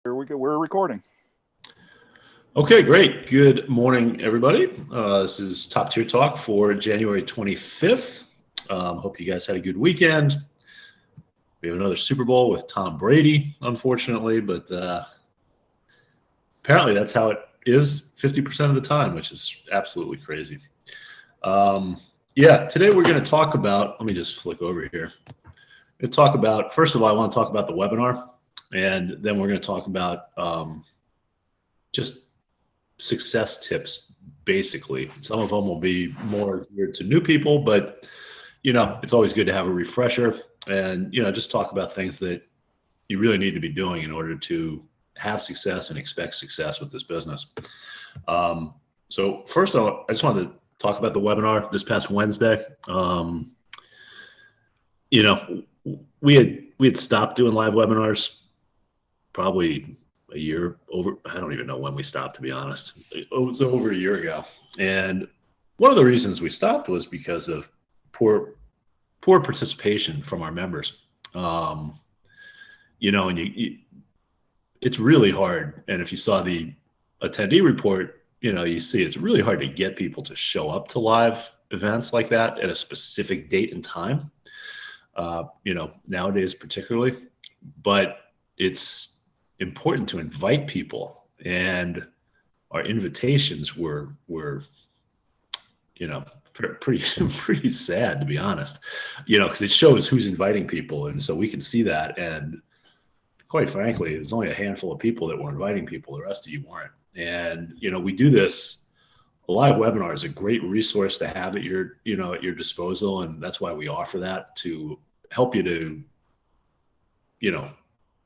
Here we go. We're recording. Okay, great. Good morning, everybody. This is Top Tier Talk for January 25th. Hope you guys had a good weekend. We have another Super Bowl with Tom Brady, unfortunately, but apparently that's how it is 50% of the time, which is absolutely crazy. Today we're going to talk about, let me just flick over here. First of all, I want to talk about the webinar, and then we're going to talk about just success tips, basically. Some of them will be more geared to new people, but it's always good to have a refresher and just talk about things that you really need to be doing in order to have success and expect success with this business. So first of all, I just wanted to talk about the webinar this past Wednesday. We had stopped doing live webinars probably a year over. I don't even know when we stopped, to be honest. It was over a year ago. And one of the reasons we stopped was because of poor participation from our members. And it's really hard. And if you saw the attendee report, you see it's really hard to get people to show up to live events like that at a specific date and time, nowadays particularly. But it's important to invite people, and our invitations were pretty sad, to be honest, because it shows who's inviting people, and so we can see that. And quite frankly, there's only a handful of people that were inviting people. The rest of you weren't. And we do this. A live webinar is a great resource to have at your disposal, and that's why we offer that, to help you to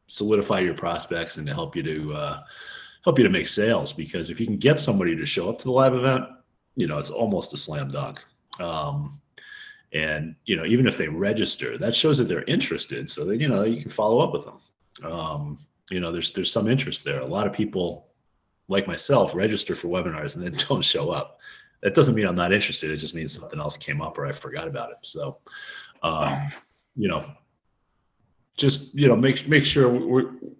solidify your prospects and to help you to make sales. Because if you can get somebody to show up to the live event, it's almost a slam dunk. And even if they register, that shows that they're interested, so that you can follow up with them. There's some interest there. A lot of people like myself register for webinars and then don't show up. That doesn't mean I'm not interested. It just means something else came up or I forgot about it. So just make sure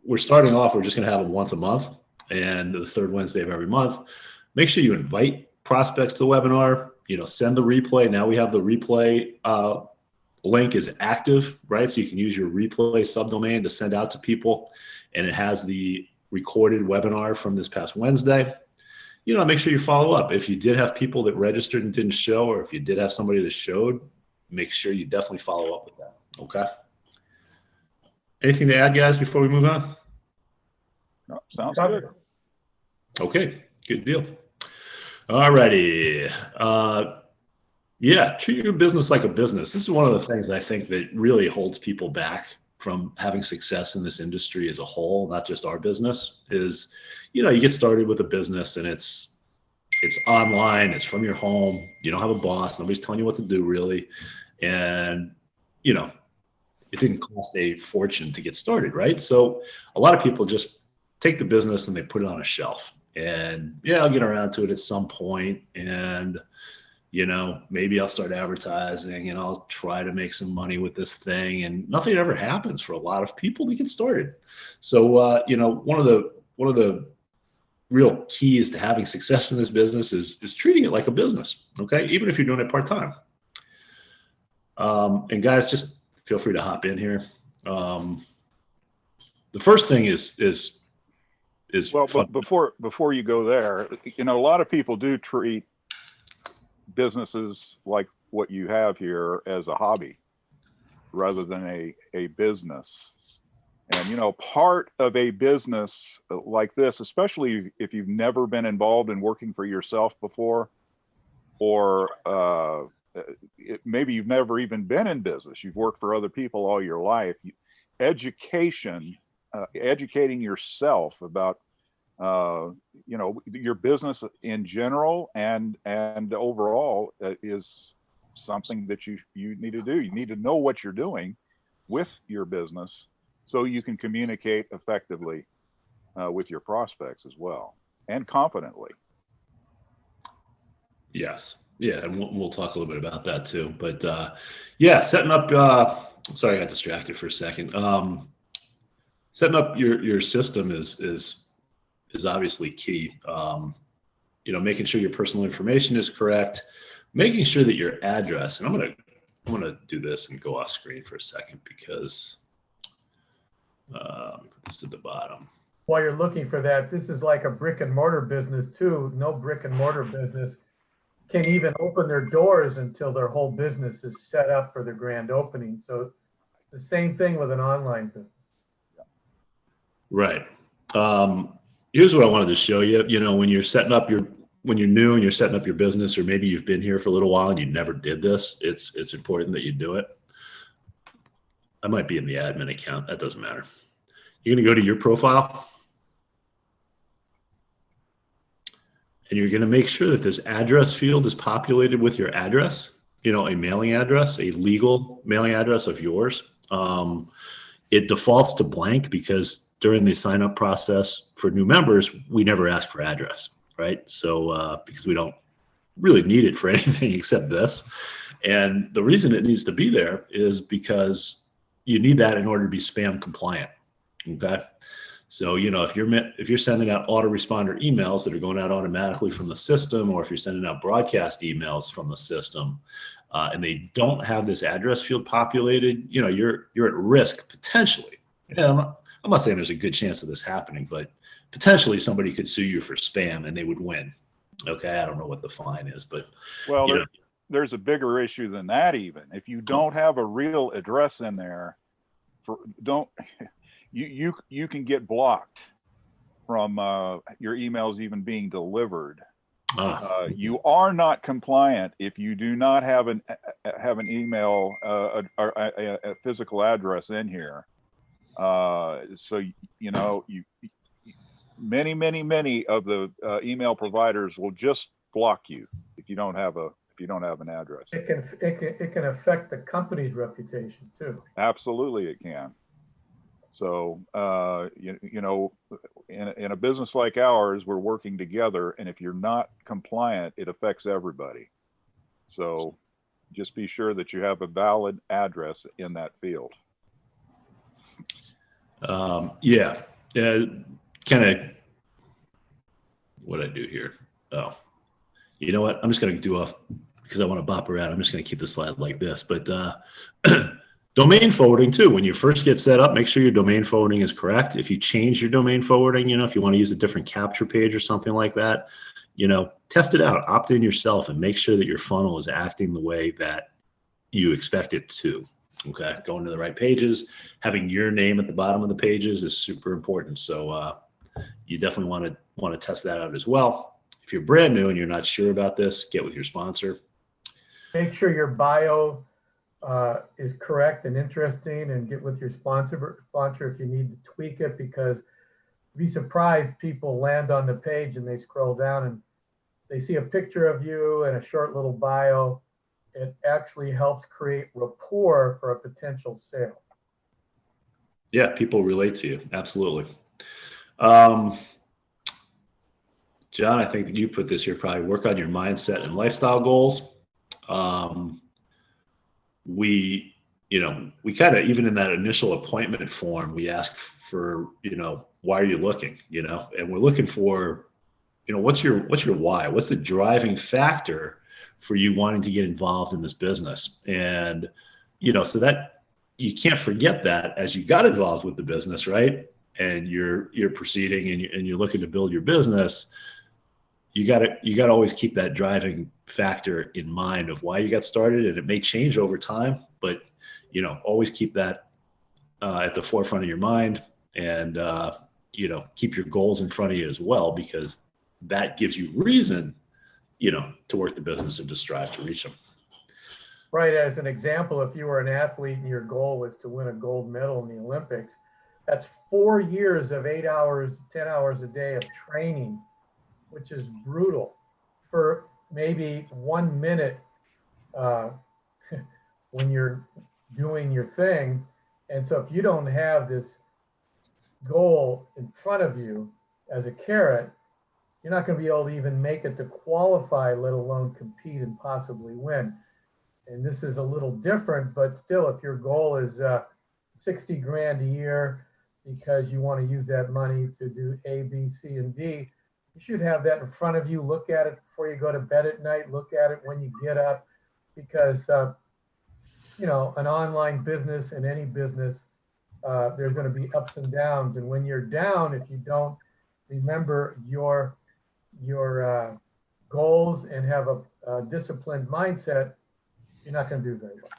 we're starting off. We're just going to have them once a month, and the third Wednesday of every month. Make sure you invite prospects to the webinar. Send the replay. Now we have the replay link is active, right? So you can use your replay subdomain to send out to people, and it has the recorded webinar from this past Wednesday. Make sure you follow up. If you did have people that registered and didn't show, or if you did have somebody that showed, make sure you definitely follow up with them. Okay. Anything to add, guys, before we move on? No, sounds good. Okay, good deal. All righty. Treat your business like a business. This is one of the things I think that really holds people back from having success in this industry as a whole, not just our business, is, you get started with a business and it's online, it's from your home, you don't have a boss, nobody's telling you what to do really. And, it didn't cost a fortune to get started, right? So a lot of people just take the business and they put it on a shelf, and I'll get around to it at some point, and maybe I'll start advertising and I'll try to make some money with this thing, and nothing ever happens for a lot of people to get started. So one of the real keys to having success in this business is treating it like a business, okay? Even if you're doing it part-time. And guys, just feel free to hop in here. The first thing is well, but before you go there, a lot of people do treat businesses like what you have here as a hobby rather than a business. And part of a business like this, especially if you've never been involved in working for yourself before, or maybe you've never even been in business, you've worked for other people all your life, educating yourself about your business in general and overall is something that you need to do. You need to know what you're doing with your business so you can communicate effectively with your prospects as well, and confidently. Yes. Yeah, and we'll talk a little bit about that too. But setting up. Sorry, I got distracted for a second. setting up your system is obviously key. Making sure your personal information is correct, making sure that your address, and I'm gonna do this and go off screen for a second because put this at the bottom. While you're looking for that, this is like a brick and mortar business too. No brick and mortar business can even open their doors until their whole business is set up for the grand opening. So the same thing with an online business. Right. Here's what I wanted to show you. When you're new and you're setting up your business, or maybe you've been here for a little while and you never did this, it's important that you do it. I might be in the admin account. That doesn't matter. You're going to go to your profile. And you're going to make sure that this address field is populated with your address, a mailing address, a legal mailing address of yours. It defaults to blank because during the sign up process for new members, we never ask for address, right? So because we don't really need it for anything except this. And the reason it needs to be there is because you need that in order to be spam compliant. Okay. So, if you're sending out autoresponder emails that are going out automatically from the system, or if you're sending out broadcast emails from the system, and they don't have this address field populated, you're at risk potentially. I'm not saying there's a good chance of this happening, but potentially somebody could sue you for spam and they would win. Okay. I don't know what the fine is, but well, there's a bigger issue than that. Even if you don't have a real address in there, you can get blocked from your emails even being delivered. You are not compliant if you do not have an email or a physical address in here. So many of the email providers will just block you if you don't have an address. It can affect the company's reputation too. Absolutely, it can. So, in a business like ours, we're working together, and if you're not compliant, it affects everybody. So just be sure that you have a valid address in that field. Kind of what I do here. Oh, you know what? I'm just going to do off because I want to bop around. I'm just going to keep the slide like this, but, domain forwarding too. When you first get set up, make sure your domain forwarding is correct. If you change your domain forwarding, if you want to use a different capture page or something like that, test it out, opt in yourself, and make sure that your funnel is acting the way that you expect it to. Okay. Going to the right pages, having your name at the bottom of the pages is super important. So, you definitely want to test that out as well. If you're brand new and you're not sure about this, get with your sponsor. Make sure your bio is correct and interesting, and get with your sponsor if you need to tweak it, because you'd be surprised, people land on the page and they scroll down and they see a picture of you and a short little bio. It actually helps create rapport for a potential sale. Yeah, people relate to you. Absolutely. John, I think that you put this here, probably work on your mindset and lifestyle goals. We kind of, even in that initial appointment form, we ask for, why are you looking, and we're looking for, what's your why? What's the driving factor for you wanting to get involved in this business? And, so that you can't forget that as you got involved with the business, right? And you're proceeding and you're looking to build your business. You got to always keep that driving factor in mind of why you got started, and it may change over time, but always keep that at the forefront of your mind, and keep your goals in front of you as well, because that gives you reason to work the business and to strive to reach them. Right. As an example, if you were an athlete and your goal was to win a gold medal in the Olympics, that's 4 years of 8 hours, 10 hours a day of training, which is brutal, for maybe 1 minute when you're doing your thing. And so if you don't have this goal in front of you as a carrot, you're not going to be able to even make it to qualify, let alone compete and possibly win. And this is a little different, but still, if your goal is 60 grand a year, because you want to use that money to do A, B, C, and D. You should have that in front of you. Look at it before you go to bed at night. Look at it when you get up, because you know, an online business and any business, there's going to be ups and downs. And when you're down, if you don't remember your goals and have a disciplined mindset, you're not going to do very well.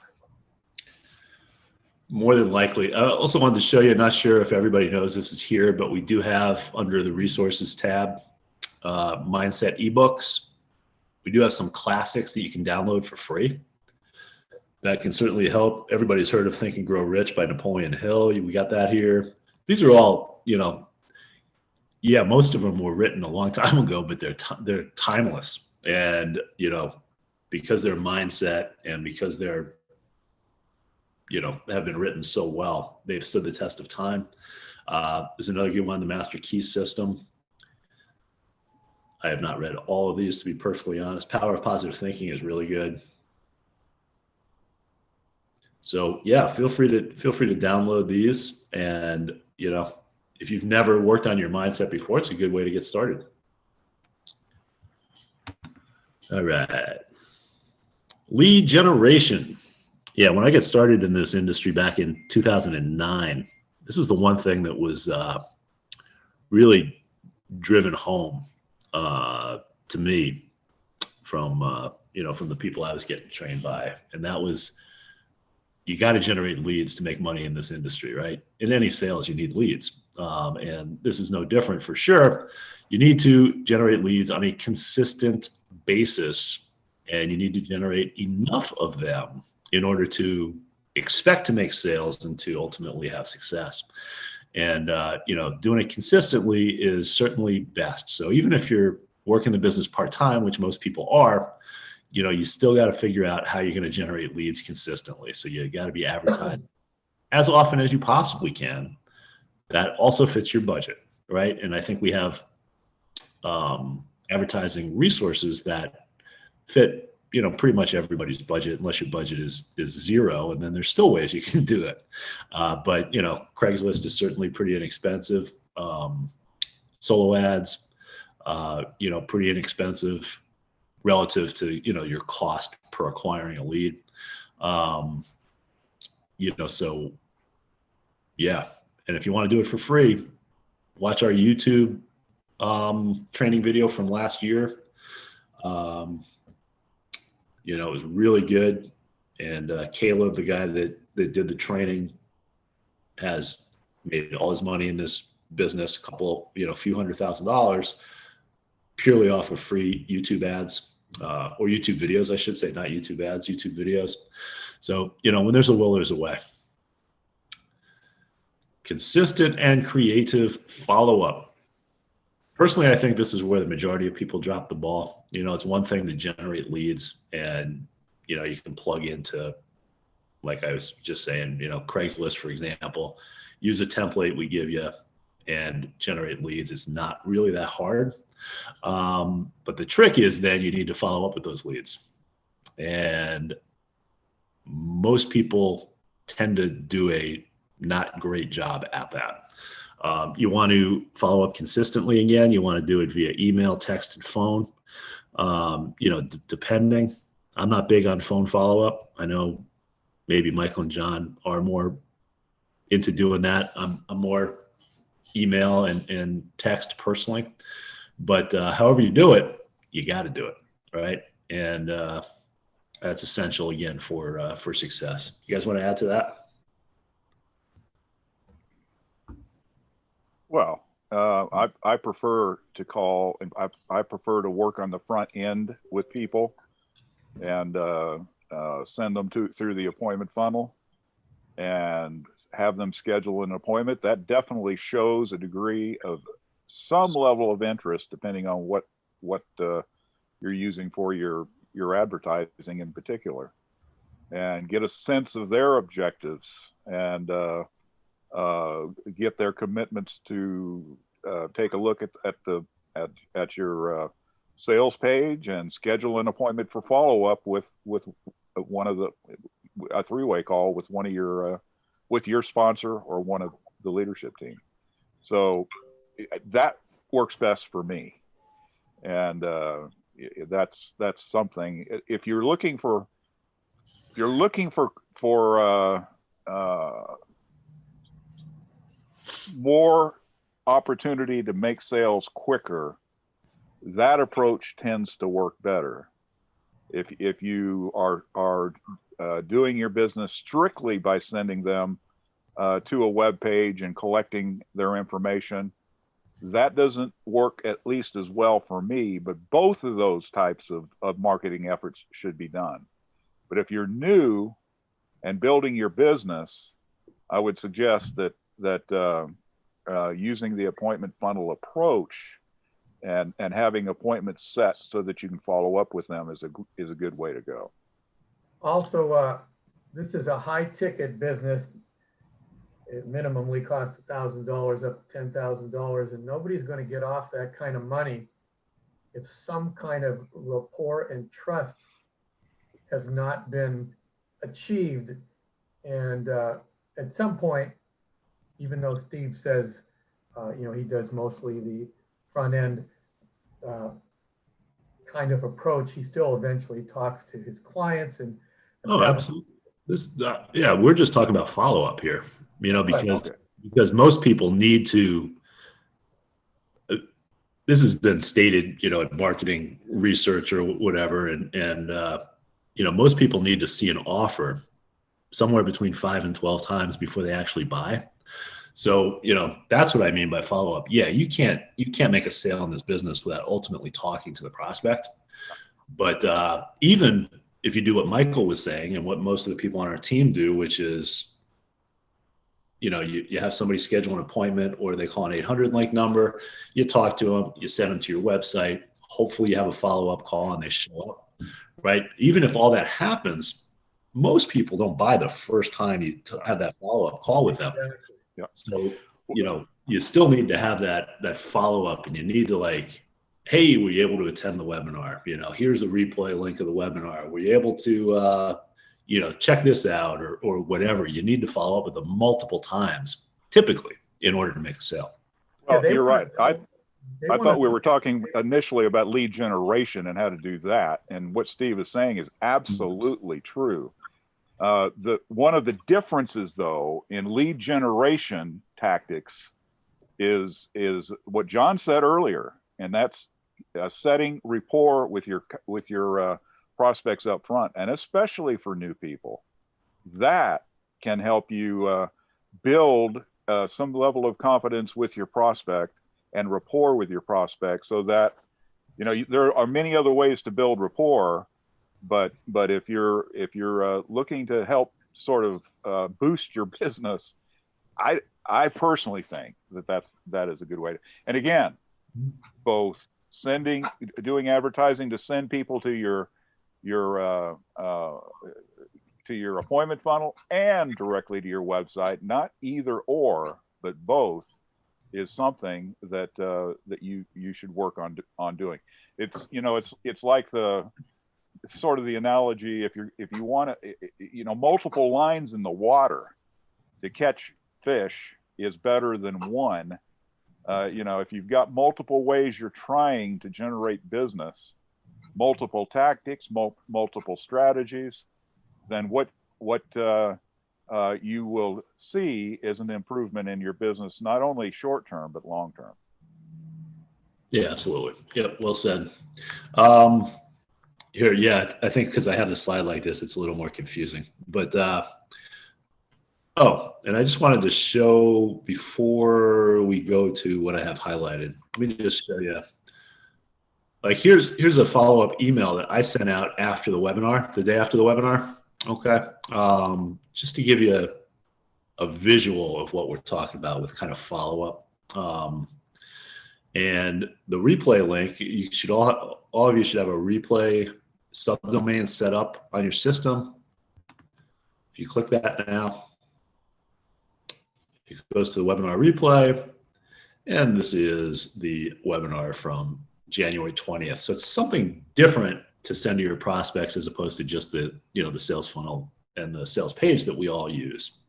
More than likely. I also wanted to show you, not sure if everybody knows this is here, but we do have under the resources tab, mindset ebooks. We do have some classics that you can download for free. That can certainly help. Everybody's heard of Think and Grow Rich by Napoleon Hill. We got that here. These are all, you know, yeah, most of them were written a long time ago, but they're timeless. And, you know, because they're mindset and because they're, you know, have been written so well, they've stood the test of time. There's another good one, the Master Key System. I have not read all of these, to be perfectly honest. Power of Positive Thinking is really good. So yeah, feel free to download these. And, you know, if you've never worked on your mindset before, it's a good way to get started. All right. Lead generation. Yeah, when I got started in this industry back in 2009, this is the one thing that was really driven home to me from, you know, from the people I was getting trained by. And that was, you got to generate leads to make money in this industry, right? In any sales, you need leads. And this is no different for sure. You need to generate leads on a consistent basis, and you need to generate enough of them in order to expect to make sales and to ultimately have success. And, you know, doing it consistently is certainly best. So even if you're working the business part-time, which most people are, you know, you still got to figure out how you're going to generate leads consistently. So you got to be advertising as often as you possibly can. That also fits your budget, right? And I think we have advertising resources that fit, you know, pretty much everybody's budget, unless your budget is zero, and then there's still ways you can do it. But you know, Craigslist is certainly pretty inexpensive. Solo ads, you know, pretty inexpensive relative to, you know, your cost per acquiring a lead. You know, so yeah. And if you want to do it for free, watch our YouTube training video from last year. You know, it was really good. And Caleb, the guy that did the training, has made all his money in this business, a few $100,000 purely off of free YouTube ads, or YouTube videos, I should say, not YouTube ads, YouTube videos. So, you know, when there's a will, there's a way. Consistent and creative follow-up. Personally, I think this is where the majority of people drop the ball. You know, it's one thing to generate leads, and, you know, you can plug into, like I was just saying, you know, Craigslist, for example, use a template we give you and generate leads. It's not really that hard. But the trick is then you need to follow up with those leads. And most people tend to do a not great job at that. You want to follow up consistently. Again, you want to do it via email, text, and phone. You know, depending. I'm not big on phone follow-up. I know maybe Michael and John are more into doing that. I'm more email and text personally. But however you do it, you got to do it, right? And that's essential, again, for success. You guys want to add to that? Well, I prefer to call, and I prefer to work on the front end with people and send them through the appointment funnel and have them schedule an appointment. That definitely shows a degree of some level of interest, depending on what you're using for your advertising in particular, and get a sense of their objectives and get their commitments to take a look at your sales page and schedule an appointment for follow-up with one of a three-way call with one of your with your sponsor or one of the leadership team. So that works best for me. And that's something. If you're looking for more opportunity to make sales quicker, that approach tends to work better. If you are doing your business strictly by sending them to a web page and collecting their information, that doesn't work at least as well for me. But both of those types of marketing efforts should be done. But if you're new and building your business, I would suggest that using the appointment funnel approach and having appointments set so that you can follow up with them is a good way to go. Also, this is a high ticket business. It minimally costs $1,000 up to $10,000, and nobody's going to get off that kind of money if some kind of rapport and trust has not been achieved. And at some point, even though Steve says, he does mostly the front end kind of approach, he still eventually talks to his clients and. Oh, absolutely. We're just talking about follow up here, because most people need to. This has been stated, at marketing research or whatever, and most people need to see an offer somewhere between 5 and 12 times before they actually buy. So, that's what I mean by follow up. Yeah, you can't make a sale in this business without ultimately talking to the prospect. But even if you do what Michael was saying and what most of the people on our team do, which is, you have somebody schedule an appointment, or they call an 800 link number, you talk to them, you send them to your website. Hopefully you have a follow-up call and they show up, right? Even if all that happens, most people don't buy the first time you have that follow-up call with them. Yeah. So, you still need to have that follow-up, and you need to hey, were you able to attend the webinar? Here's a replay link of the webinar. Were you able to, check this out or whatever? You need to follow up with them multiple times, typically, in order to make a sale. Well, you're right. I thought we were talking initially about lead generation and how to do that. And what Steve is saying is absolutely true. One of the differences, though, in lead generation tactics is what John said earlier, and that's setting rapport with your prospects up front, and especially for new people. That can help you build some level of confidence with your prospect and rapport with your prospect, so that there are many other ways to build rapport, but if you're looking to help sort of boost your business, I personally think that is a good way to. And again, both doing advertising to send people to your appointment funnel and directly to your website, not either or, but both, is something that you should work on doing. It's like it's sort of the analogy, if you want to, multiple lines in the water to catch fish is better than one. If you've got multiple ways you're trying to generate business, multiple tactics, multiple strategies, then what you will see is an improvement in your business, not only short term, but long term. Yeah, absolutely. Yep. Well said. Here, yeah, I think because I have the slide like this, it's a little more confusing, but, and I just wanted to show, before we go to what I have highlighted, let me just show you. Here's a follow-up email that I sent out after the webinar, the day after the webinar. Okay. Just to give you a visual of what we're talking about with kind of follow-up. And the replay link, you should all of you should have a replay subdomain set up on your system. If you click that now, it goes to the webinar replay, and this is the webinar from January 20th. So it's something different to send to your prospects as opposed to just the sales funnel and the sales page that we all use.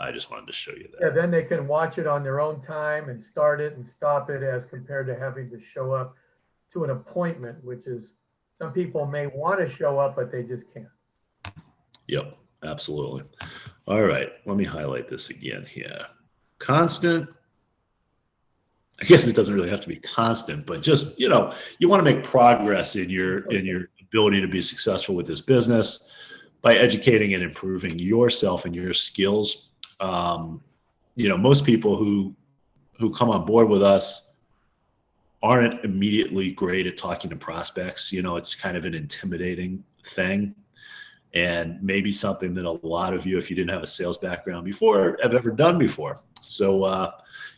I just wanted to show you Yeah, that. then they can watch it on their own time and start it and stop it, as compared to having to show up to an appointment, which is, some people may want to show up, but they just can't. Yep, absolutely. All right, let me highlight this again here. Constant. I guess it doesn't really have to be constant, but just, you know, you want to make progress in your ability to be successful with this business by educating and improving yourself and your skills. You know, most people who come on board with us aren't immediately great at talking to prospects. You know, it's kind of an intimidating thing, and maybe something that a lot of you, if you didn't have a sales background before, have ever done before. So,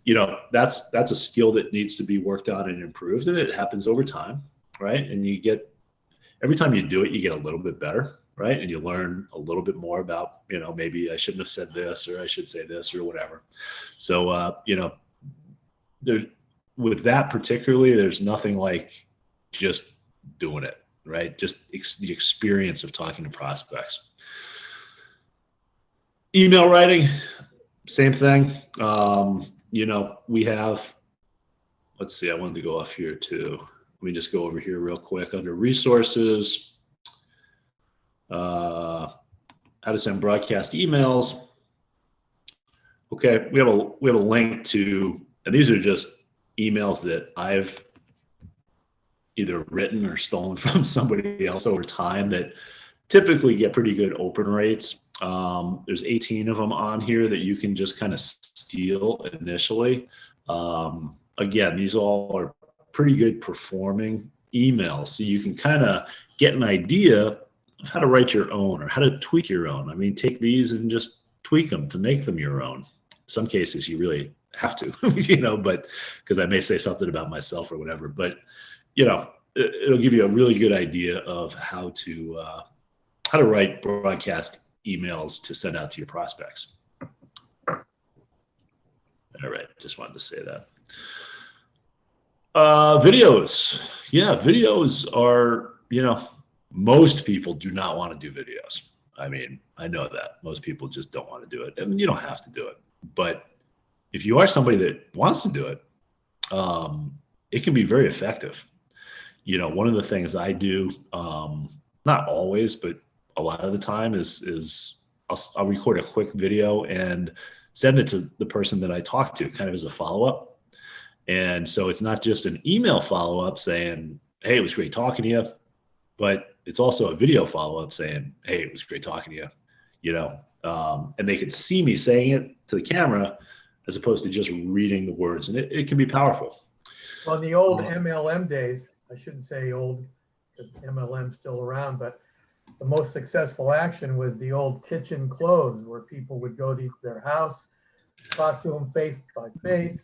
you know, that's a skill that needs to be worked on and improved, and it happens over time, right? And you get, every time you do it, you get a little bit better, right? And you learn a little bit more about, you know, maybe I shouldn't have said this, or I should say this, or whatever. So, you know, there's, with that particularly, there's nothing like just doing it, right? Just the experience of talking to prospects. Email writing, same thing. You know, we have, let's see, I wanted to go off here too. Let me just go over here real quick under resources, how to send broadcast emails. Okay, we have a link to, and these are just emails that I've either written or stolen from somebody else over time that typically get pretty good open rates. There's 18 of them on here that you can just kind of steal initially. Again, these all are pretty good performing emails. So you can kind of get an idea of how to write your own or how to tweak your own. I mean, take these and just tweak them to make them your own. In some cases you really have to, you know, but because I may say something about myself or whatever, but you know, it'll give you a really good idea of how to write broadcast emails to send out to your prospects. All right, just wanted to say that. Videos. Yeah, videos are, you know, most people do not want to do videos. I mean, I know that most people just don't want to do it. I mean, you don't have to do it, but if you are somebody that wants to do it, it can be very effective. You know, one of the things I do, not always, but a lot of the time is I'll record a quick video and send it to the person that I talk to kind of as a follow-up. And so it's not just an email follow-up saying, hey, it was great talking to you, but it's also a video follow-up saying, hey, it was great talking to you, you know, and they could see me saying it to the camera as opposed to just reading the words. And it can be powerful. Well, in the old MLM days, I shouldn't say old because MLM's still around, but the most successful action was the old kitchen close, where people would go to their house, talk to them face by face,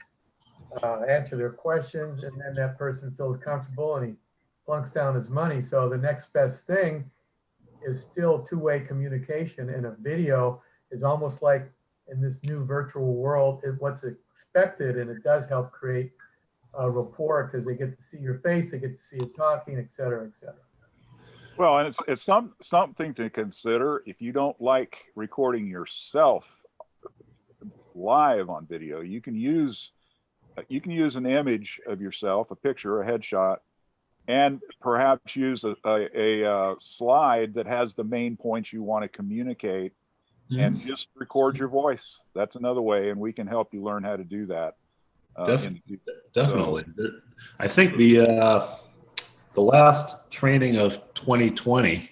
answer their questions, and then that person feels comfortable and he plunks down his money. So the next best thing is still two-way communication, and a video is almost like in this new virtual world, what's expected, and it does help create a rapport because they get to see your face, they get to see you talking, et cetera, et cetera. Well, and it's something to consider. If you don't like recording yourself live on video, you can use an image of yourself, a picture, a headshot, and perhaps use a slide that has the main points you want to communicate, and just record your voice. That's another way, and we can help you learn how to do that. Definitely. So, I think the last training of 2020,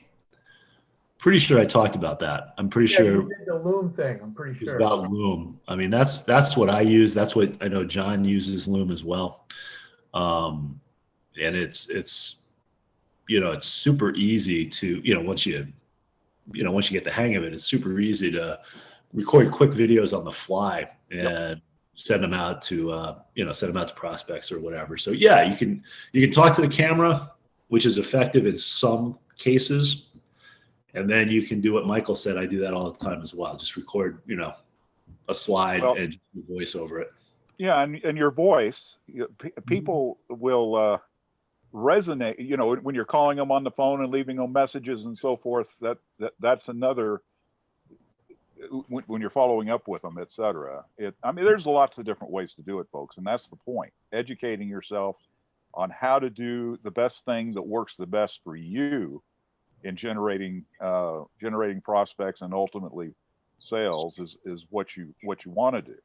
pretty sure I talked about that. I'm pretty sure you did the Loom thing. I'm pretty sure about Loom. I mean, that's what I use. That's what I know John uses Loom as well. And it's you know, it's super easy to, you know, once you get the hang of it, it's super easy to record quick videos on the fly and send them out to prospects or whatever. So yeah, you can talk to the camera, which is effective in some cases. And then you can do what Michael said. I do that all the time as well. Just record, you know, a slide and just voice over it. Yeah, and your voice, people will resonate. You know, when you're calling them on the phone and leaving them messages and so forth. That's another when you're following up with them, et cetera. I mean, there's lots of different ways to do it, folks. And that's the point. Educating yourself on how to do the best thing that works the best for you in generating prospects and ultimately sales is what you want to do.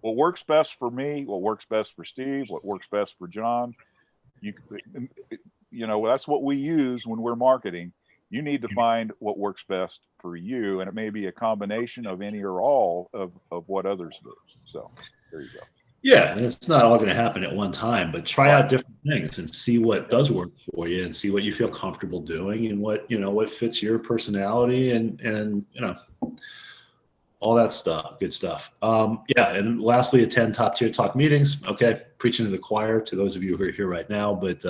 What works best for me, what works best for Steve, what works best for John, you know, that's what we use when we're marketing. You need to find what works best for you, and it may be a combination of any or all of what others do. So there you go. Yeah, and it's not all going to happen at one time, but try out different things and see what does work for you, and see what you feel comfortable doing, and what fits your personality, and all that stuff. Good stuff. Yeah, and lastly, attend Top Tier Talk meetings. Okay, preaching to the choir to those of you who are here right now, but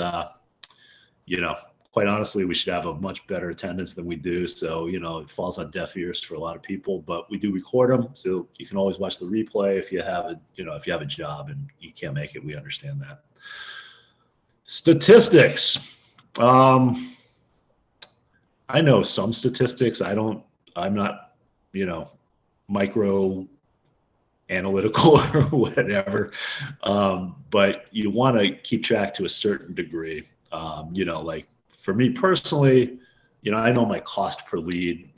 quite honestly, we should have a much better attendance than we do. So, it falls on deaf ears for a lot of people, but we do record them. So you can always watch the replay if you have a job and you can't make it. We understand that. Statistics. I know some statistics. I'm not, micro analytical or whatever. But you want to keep track to a certain degree. Like, for me personally, I know my cost per lead,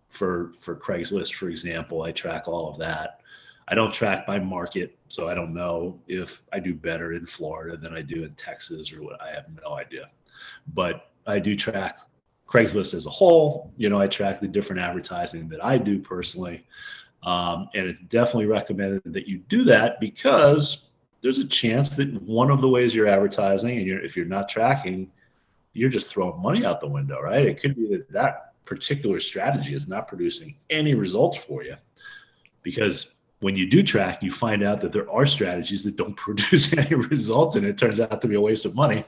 for Craigslist, for example. I track all of that. I don't track my market, so I don't know if I do better in Florida than I do in Texas or what. I have no idea. But I do track Craigslist as a whole. I track the different advertising that I do personally. And it's definitely recommended that you do that, because there's a chance that one of the ways you're advertising, and if you're not tracking, you're just throwing money out the window, right? It could be that particular strategy is not producing any results for you, because when you do track, you find out that there are strategies that don't produce any results, and it turns out to be a waste of money.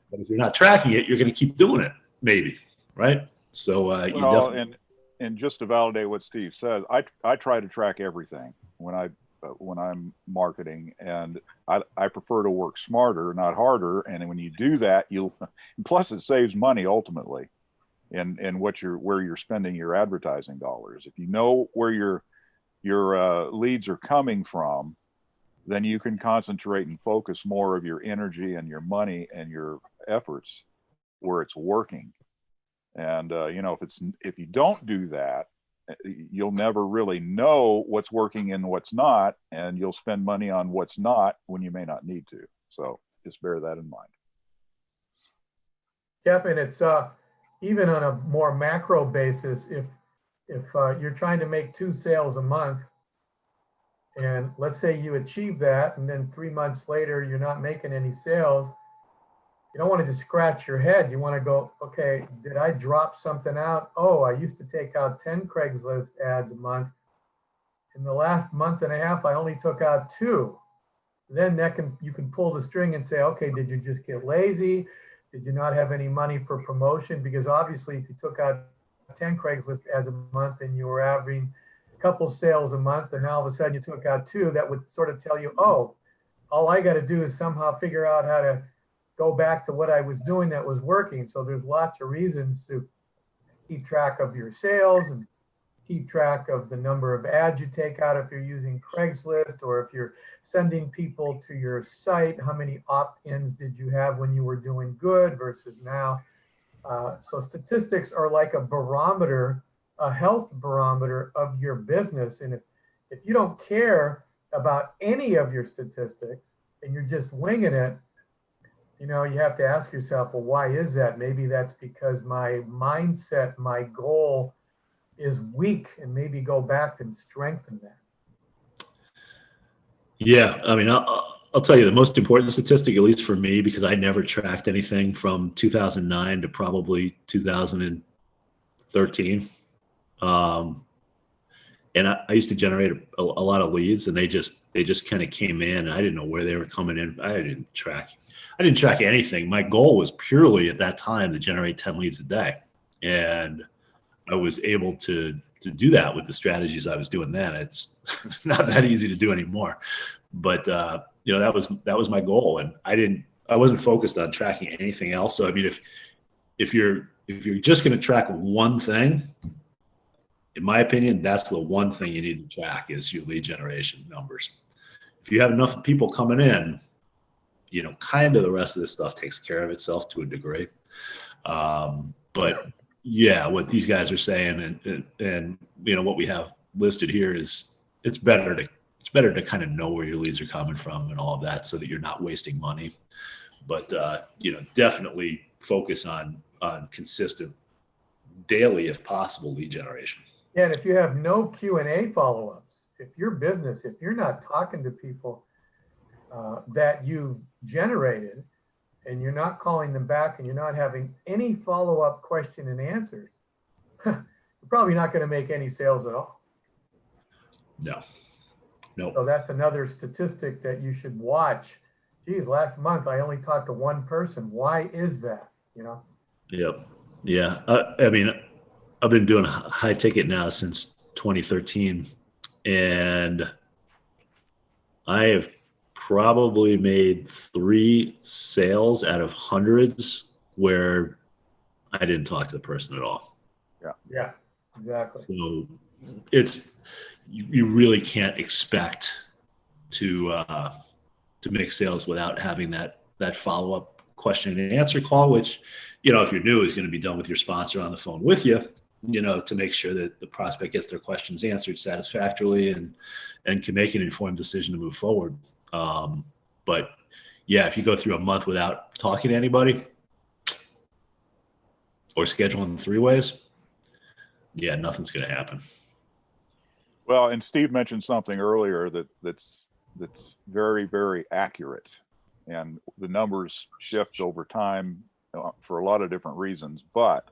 But if you're not tracking it, you're going to keep doing it, maybe, right? So you definitely. And just to validate what Steve says, I try to track everything when I'm marketing, and I prefer to work smarter, not harder. And when you do that, plus it saves money ultimately in where you're spending your advertising dollars. If you know where your leads are coming from, then you can concentrate and focus more of your energy and your money and your efforts where it's working. And if you don't do that, you'll never really know what's working and what's not, and you'll spend money on what's not when you may not need to. So just bear that in mind. Yep, and it's even on a more macro basis, if you're trying to make 2 sales a month, and let's say you achieve that, and then 3 months later you're not making any sales, you don't want to just scratch your head. You want to go, okay, did I drop something out? Oh, I used to take out 10 Craigslist ads a month. In the last month and a half, I only took out 2. Then you can pull the string and say, okay, did you just get lazy? Did you not have any money for promotion? Because obviously, if you took out 10 Craigslist ads a month and you were averaging a couple sales a month, and all of a sudden you took out 2, that would sort of tell you, oh, all I got to do is somehow figure out how to go back to what I was doing that was working. So there's lots of reasons to keep track of your sales and keep track of the number of ads you take out if you're using Craigslist, or if you're sending people to your site, how many opt-ins did you have when you were doing good versus now. So statistics are like a barometer, a health barometer of your business. And if you don't care about any of your statistics and you're just winging it, you have to ask yourself, well, why is that? Maybe that's because my mindset, my goal is weak, and maybe go back and strengthen that. Yeah, I mean, I'll tell you the most important statistic, at least for me, because I never tracked anything from 2009 to probably 2013. And I used to generate a lot of leads, and they just kind of came in. I didn't know where they were coming in. I didn't track anything. My goal was purely at that time to generate 10 leads a day. And I was able to do that with the strategies I was doing then. It's not that easy to do anymore, but that was my goal. And I wasn't focused on tracking anything else. So, I mean, if you're just going to track one thing, in my opinion, that's the one thing you need to track is your lead generation numbers. If you have enough people coming in, you know, kind of the rest of this stuff takes care of itself to a degree. But yeah, what these guys are saying and you know, what we have listed here is it's better to kind of know where your leads are coming from and all of that so that you're not wasting money. But you know, definitely focus on consistent daily, if possible, lead generation. Yeah, and if you have no Q&A follow-ups, if you're not talking to people that you've generated and you're not calling them back and you're not having any follow-up question and answers, you're probably not going to make any sales at all. No. So that's another statistic that you should watch. Geez, last month I only talked to one person. Why is that? You know? Yep. Yeah. I mean, I've been doing high ticket now since 2013, and I have probably made 3 sales out of hundreds where I didn't talk to the person at all. Yeah, exactly. So it's, you really can't expect to make sales without having that follow-up question and answer call, which, you know, if you're new, is going to be done with your sponsor on the phone with you, you know, to make sure that the prospect gets their questions answered satisfactorily and can make an informed decision to move forward. But yeah, if you go through a month without talking to anybody or scheduling 3-ways, yeah, nothing's going to happen. Well, and Steve mentioned something earlier that's very, very accurate, and the numbers shift over time for a lot of different reasons, but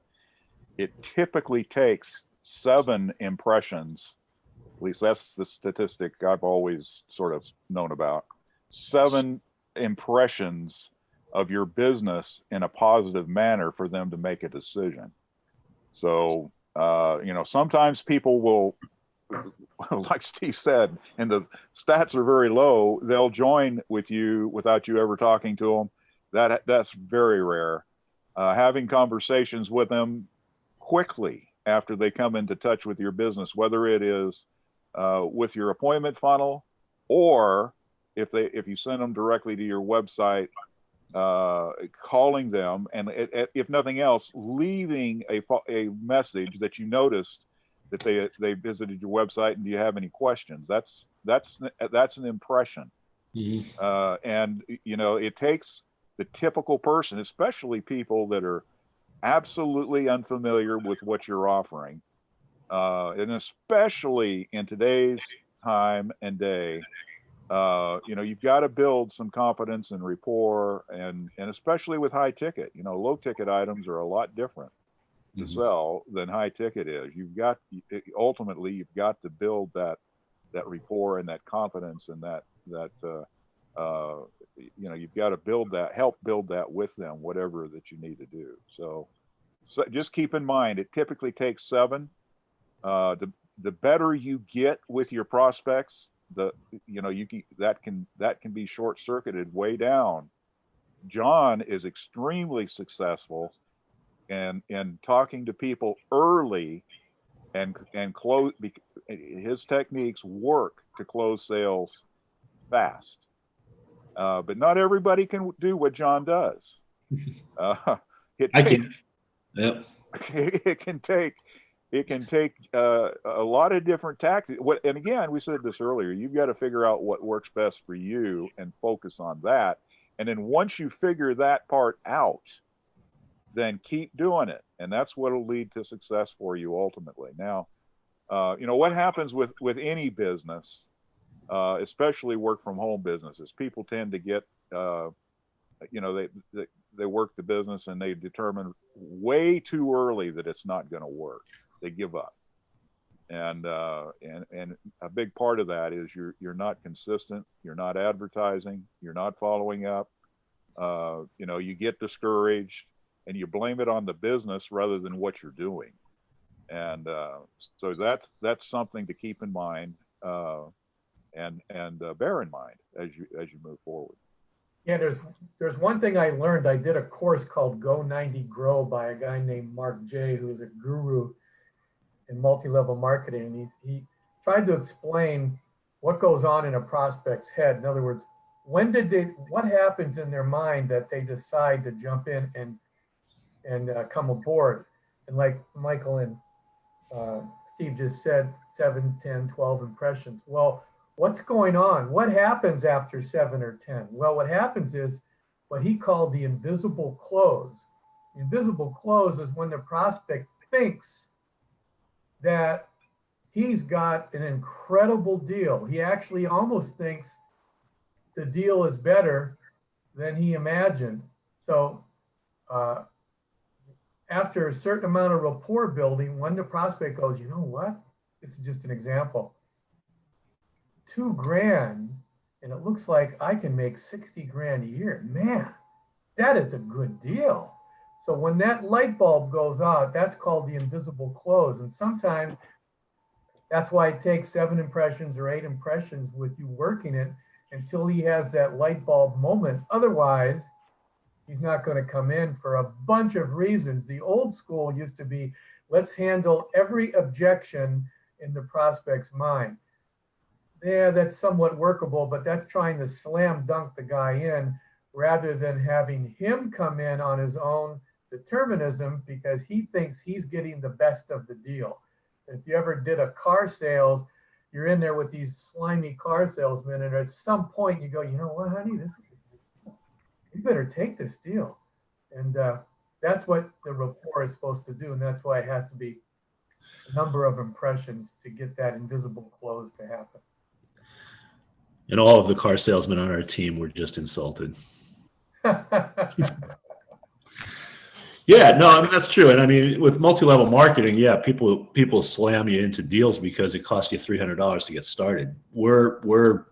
it typically takes 7 impressions, at least that's the statistic I've always sort of known about, 7 impressions of your business in a positive manner for them to make a decision. So, you know, sometimes people will, like Steve said, and the stats are very low, they'll join with you without you ever talking to them. That's very rare. Having conversations with them quickly after they come into touch with your business, whether it is with your appointment funnel, or if you send them directly to your website, calling them, and if nothing else, leaving a message that you noticed that they visited your website and do you have any questions. That's an impression. Mm-hmm. And you know, it takes the typical person, especially people that are absolutely unfamiliar with what you're offering, and especially in today's time and day, you know, you've got to build some confidence and rapport, and especially with high ticket. You know, low ticket items are a lot different to sell than high ticket is. Ultimately you've got to build that rapport and that confidence, and that you know, you've got to help build that with them, whatever that you need to do. So just keep in mind, it typically takes 7. The better you get with your prospects, you know, that can be short circuited way down. John is extremely successful and talking to people early and close. His techniques work to close sales fast, but not everybody can do what John does. I can. Yep. It can take a lot of different tactics. And again, we said this earlier, you've got to figure out what works best for you and focus on that. And then once you figure that part out, then keep doing it. And that's what will lead to success for you ultimately. Now, you know, what happens with any business, especially work from home businesses, people tend to get, you know, they work the business and they determine way too early that it's not going to work. They give up. And a big part of that is you're not consistent. You're not advertising. You're not following up. You know, you get discouraged and you blame it on the business rather than what you're doing. And so that's something to keep in mind and bear in mind as you move forward. Yeah, there's one thing I learned. I did a course called Go 90 Grow by a guy named Mark J, who's a guru. in multi-level marketing. And he tried to explain what goes on in a prospect's head. In other words, what happens in their mind that they decide to jump in and come aboard? And like Michael and Steve just said, 7, 10, 12 impressions. Well, what's going on? What happens after 7 or 10? Well, what happens is what he called the invisible close. The invisible close is when the prospect thinks that he's got an incredible deal. He actually almost thinks the deal is better than he imagined. So after a certain amount of rapport building, when the prospect goes, you know what? This is just an example. $2,000, and it looks like I can make 60 grand a year. Man, that is a good deal. So when that light bulb goes out, that's called the invisible close. And sometimes that's why it takes 7 impressions or 8 impressions with you working it until he has that light bulb moment. Otherwise, he's not going to come in for a bunch of reasons. The old school used to be, let's handle every objection in the prospect's mind. Yeah, that's somewhat workable, but that's trying to slam dunk the guy in rather than having him come in on his own determinism because he thinks he's getting the best of the deal. If you ever did a car sales, you're in there with these slimy car salesmen, and at some point you go, you know what, honey, you better take this deal. And that's what the rapport is supposed to do, and that's why it has to be a number of impressions to get that invisible close to happen. And all of the car salesmen on our team were just insulted. Yeah, no, I mean, that's true. And I mean, with multi-level marketing, yeah, people slam you into deals because it costs you $300 to get started. We're,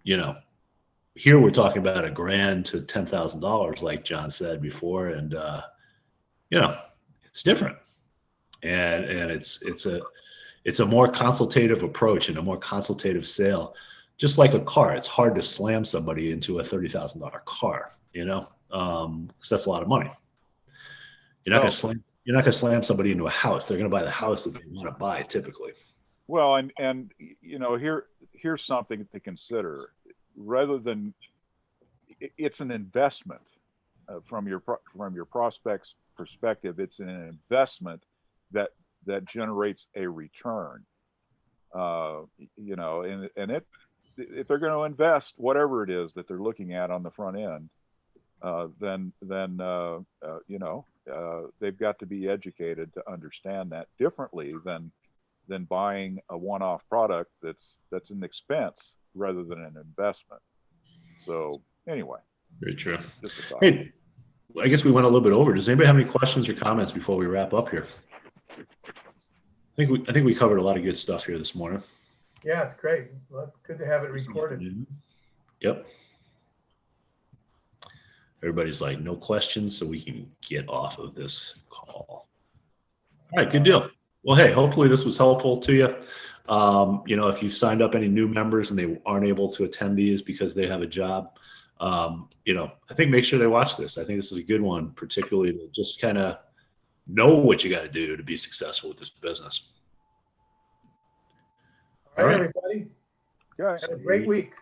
you know, here we're talking about $1,000 to $10,000, like John said before. And, you know, it's different. And it's a more consultative approach and a more consultative sale. Just like a car, it's hard to slam somebody into a $30,000 car, you know, because that's a lot of money. You're not going to slam somebody into a house. They're going to buy the house that they want to buy typically. Well, and you know, here's something to consider. Rather than, it's an investment from your prospect's perspective. It's an investment that generates a return. You know, and if they're going to invest whatever it is that they're looking at on the front end, then you know, they've got to be educated to understand that differently than buying a one-off product that's an expense rather than an investment. So anyway, very true. Just a thought. Hey, I guess we went a little bit over. Does anybody have any questions or comments before we wrap up here? I think we covered a lot of good stuff here this morning. Yeah, it's great. Well, good to have it recorded. Yep. Everybody's like, no questions, so we can get off of this call. All right, good deal. Well, hey, hopefully this was helpful to you. You know, if you've signed up any new members and they aren't able to attend these because they have a job, you know, I think make sure they watch this. I think this is a good one, particularly to just kind of know what you got to do to be successful with this business. All right, everybody. Okay. Have a great week.